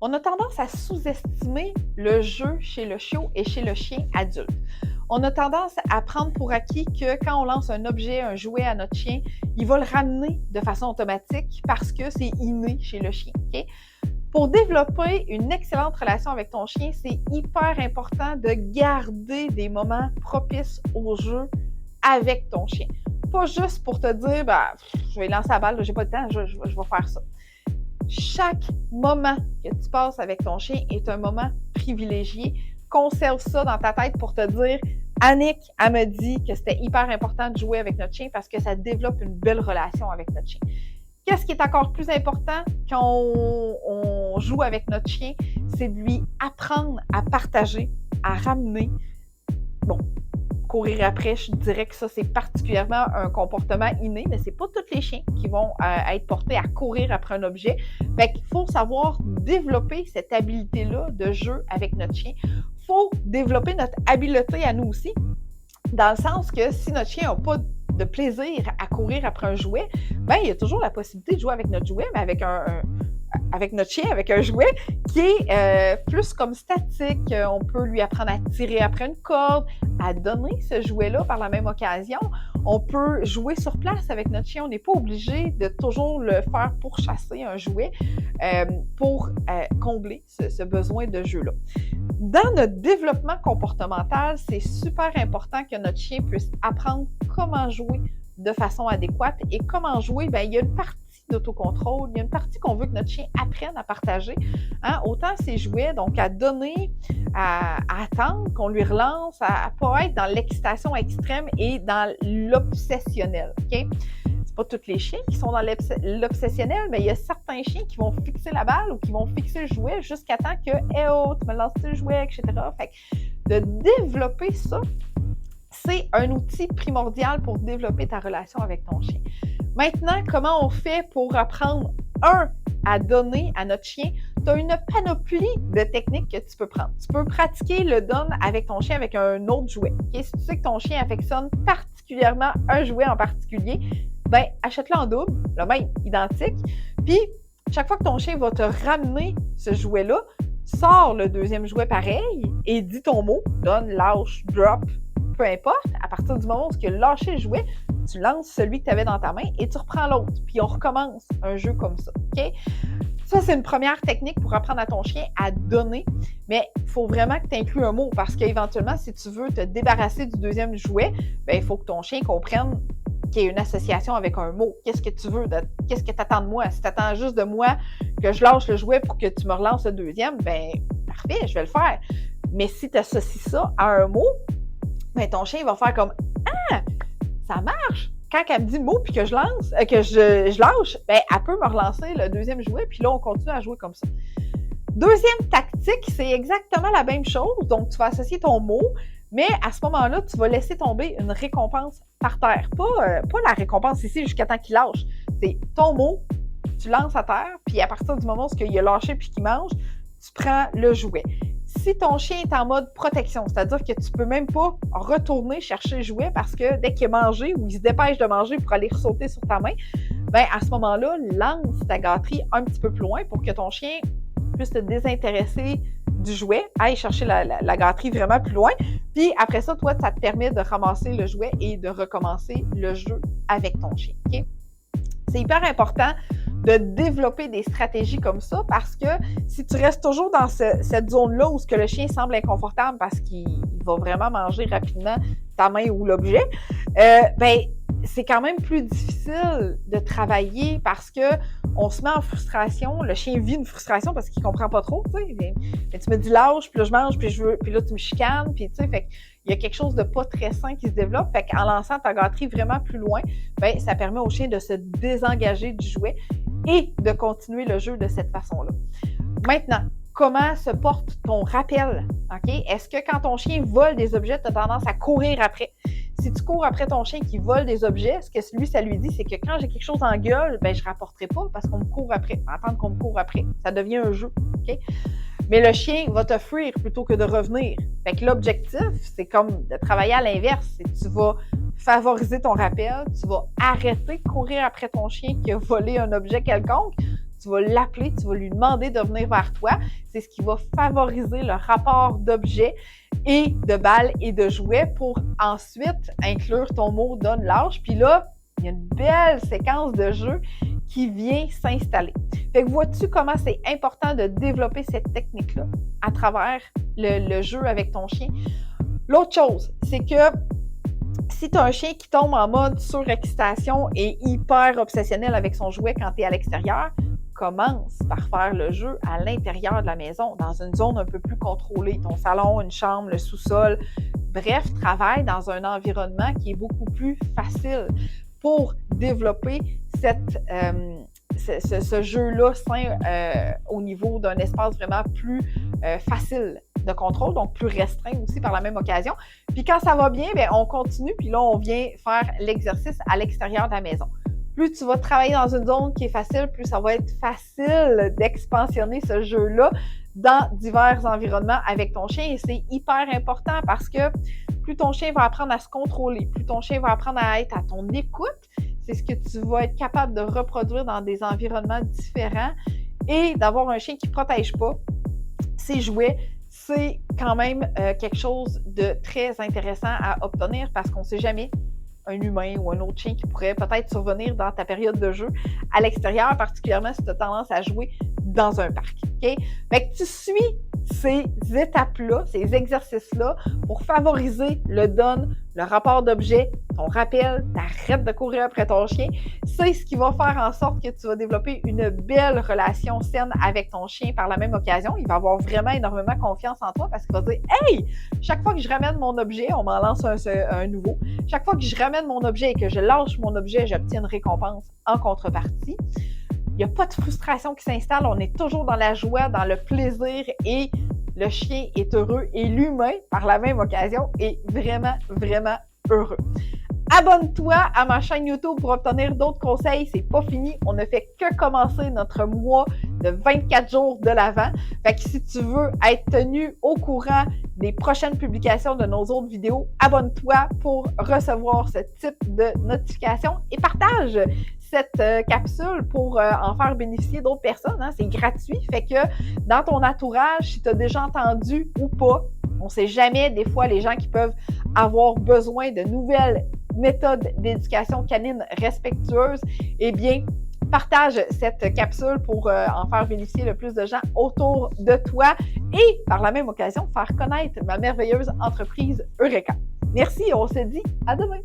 On a tendance à sous-estimer le jeu chez le chiot et chez le chien adulte. On a tendance à prendre pour acquis que quand on lance un objet, un jouet à notre chien, il va le ramener de façon automatique parce que c'est inné chez le chien. Okay? Pour développer une excellente relation avec ton chien, c'est hyper important de garder des moments propices au jeu avec ton chien. Pas juste pour te dire, je vais lancer la balle, j'ai pas le temps, je vais faire ça. Chaque moment que tu passes avec ton chien est un moment privilégié. Conserve ça dans ta tête pour te dire, Annick, elle me dit que c'était hyper important de jouer avec notre chien parce que ça développe une belle relation avec notre chien. Qu'est-ce qui est encore plus important quand on joue avec notre chien? C'est de lui apprendre à partager, à ramener. Courir après, je dirais que ça, c'est particulièrement un comportement inné, mais c'est pas tous les chiens qui vont être portés à courir après un objet. Fait qu'il faut savoir développer cette habileté-là de jeu avec notre chien. Il faut développer notre habileté à nous aussi, dans le sens que si notre chien n'a pas de plaisir à courir après un jouet, il y a toujours la possibilité de jouer avec notre jouet, mais avec notre chien, avec un jouet qui est plus comme statique. On peut lui apprendre à tirer après une corde, à donner ce jouet-là par la même occasion. On peut jouer sur place avec notre chien. On n'est pas obligé de toujours le faire pour chasser un jouet pour combler ce besoin de jeu-là. Dans notre développement comportemental, c'est super important que notre chien puisse apprendre comment jouer de façon adéquate. Et comment jouer, il y a une partie d'autocontrôle, il y a une partie qu'on veut que notre chien apprenne à partager. Autant ses jouets, donc à donner, à attendre qu'on lui relance, à ne pas être dans l'excitation extrême et dans l'obsessionnel. Okay? C'est pas tous les chiens qui sont dans l'obsessionnel, mais il y a certains chiens qui vont fixer la balle ou qui vont fixer le jouet jusqu'à temps que « Hey oh, tu me lances le jouet », etc. Fait que de développer ça, c'est un outil primordial pour développer ta relation avec ton chien. Maintenant, comment on fait pour apprendre, à donner à notre chien? Tu as une panoplie de techniques que tu peux prendre. Tu peux pratiquer le donne avec ton chien avec un autre jouet. Okay? Si tu sais que ton chien affectionne particulièrement un jouet en particulier, achète-le en double, le même, identique. Puis, chaque fois que ton chien va te ramener ce jouet-là, sors le deuxième jouet pareil et dis ton mot, donne, lâche, drop, peu importe. À partir du moment où tu as lâché le jouet, tu lances celui que tu avais dans ta main et tu reprends l'autre. Puis on recommence un jeu comme ça. Okay? Ça, c'est une première technique pour apprendre à ton chien à donner. Mais il faut vraiment que tu inclues un mot parce qu'éventuellement, si tu veux te débarrasser du deuxième jouet, il faut que ton chien comprenne qu'il y a une association avec un mot. Qu'est-ce que tu veux? Qu'est-ce que tu attends de moi? Si tu attends juste de moi que je lâche le jouet pour que tu me relances le deuxième, parfait, je vais le faire. Mais si tu associes ça à un mot, ton chien va faire comme « Ah! Ça marche! » Quand elle me dit le mot puis que je lance, que je lâche, elle peut me relancer le deuxième jouet, puis là, on continue à jouer comme ça. Deuxième tactique, c'est exactement la même chose. Donc, tu vas associer ton mot, mais à ce moment-là, tu vas laisser tomber une récompense par terre. Pas la récompense ici jusqu'à temps qu'il lâche. C'est ton mot, tu lances à terre, puis à partir du moment où il a lâché puis qu'il mange, tu prends le jouet. Si ton chien est en mode protection, c'est-à-dire que tu peux même pas retourner chercher le jouet parce que dès qu'il a mangé ou il se dépêche de manger pour aller ressauter sur ta main, à ce moment-là, lance ta gâterie un petit peu plus loin pour que ton chien puisse te désintéresser du jouet, aille chercher la gâterie vraiment plus loin. Puis après ça, toi, ça te permet de ramasser le jouet et de recommencer le jeu avec ton chien. Okay? C'est hyper important de développer des stratégies comme ça parce que si tu restes toujours dans cette zone-là où ce que le chien semble inconfortable parce qu'il va vraiment manger rapidement ta main ou l'objet, c'est quand même plus difficile de travailler parce que on se met en frustration, le chien vit une frustration parce qu'il comprend pas trop, tu sais. Mais tu me dis lâche, puis là je mange, puis là tu me chicanes, puis tu sais, fait il y a quelque chose de pas très sain qui se développe. Fait qu'en lançant ta gâterie vraiment plus loin, ça permet au chien de se désengager du jouet et de continuer le jeu de cette façon-là. Maintenant, comment se porte ton rappel? Okay? Est-ce que quand ton chien vole des objets, tu as tendance à courir après? Si tu cours après ton chien qui vole des objets, ce que lui, ça lui dit, c'est que quand j'ai quelque chose en gueule, je ne rapporterai pas parce qu'on me court après. Attendre qu'on me court après. Ça devient un jeu. Okay? Mais le chien va te fuir plutôt que de revenir. Fait que l'objectif, c'est comme de travailler à l'inverse. C'est que tu vas favoriser ton rappel, tu vas arrêter de courir après ton chien qui a volé un objet quelconque, tu vas l'appeler, tu vas lui demander de venir vers toi. C'est ce qui va favoriser le rapport d'objets et de balles et de jouets pour ensuite inclure ton mot donne lâche. Puis là, il y a une belle séquence de jeu qui vient s'installer. Fait que vois-tu comment c'est important de développer cette technique-là à travers le jeu avec ton chien? L'autre chose, c'est que si tu as un chien qui tombe en mode surexcitation et hyper obsessionnel avec son jouet quand tu es à l'extérieur, commence par faire le jeu à l'intérieur de la maison, dans une zone un peu plus contrôlée, ton salon, une chambre, le sous-sol. Bref, travaille dans un environnement qui est beaucoup plus facile pour développer ce jeu-là sain au niveau d'un espace vraiment plus facile de contrôle, donc plus restreint aussi par la même occasion. Puis quand ça va bien, bien, on continue, puis là, on vient faire l'exercice à l'extérieur de la maison. Plus tu vas travailler dans une zone qui est facile, plus ça va être facile d'expansionner ce jeu-là dans divers environnements avec ton chien. Et c'est hyper important parce que plus ton chien va apprendre à se contrôler, plus ton chien va apprendre à être à ton écoute, c'est ce que tu vas être capable de reproduire dans des environnements différents et d'avoir un chien qui ne protège pas ses jouets. C'est quand même quelque chose de très intéressant à obtenir parce qu'on ne sait jamais un humain ou un autre chien qui pourrait peut-être survenir dans ta période de jeu à l'extérieur, particulièrement si tu as tendance à jouer dans un parc. Okay? Fait que tu suis ces étapes-là, ces exercices-là pour favoriser le donne, le rapport d'objet, ton rappel, t'arrêtes de courir après ton chien. C'est ce qui va faire en sorte que tu vas développer une belle relation saine avec ton chien par la même occasion. Il va avoir vraiment énormément confiance en toi parce qu'il va dire « Hey! Chaque fois que je ramène mon objet, on m'en lance un nouveau. Chaque fois que je ramène mon objet et que je lâche mon objet, j'obtiens une récompense en contrepartie. » Il n'y a pas de frustration qui s'installe. On est toujours dans la joie, dans le plaisir et le chien est heureux et l'humain, par la même occasion, est vraiment, vraiment heureux. Abonne-toi à ma chaîne YouTube pour obtenir d'autres conseils. C'est pas fini. On ne fait que commencer notre mois de 24 jours de l'Avent. Fait que si tu veux être tenu au courant des prochaines publications de nos autres vidéos, abonne-toi pour recevoir ce type de notification et partage cette capsule pour en faire bénéficier d'autres personnes. Hein. C'est gratuit. Fait que dans ton entourage, si tu as déjà entendu ou pas, on ne sait jamais, des fois, les gens qui peuvent avoir besoin de nouvelles méthodes d'éducation canine respectueuses, eh bien, partage cette capsule pour en faire bénéficier le plus de gens autour de toi et, par la même occasion, faire connaître ma merveilleuse entreprise Eureka. Merci, on se dit à demain!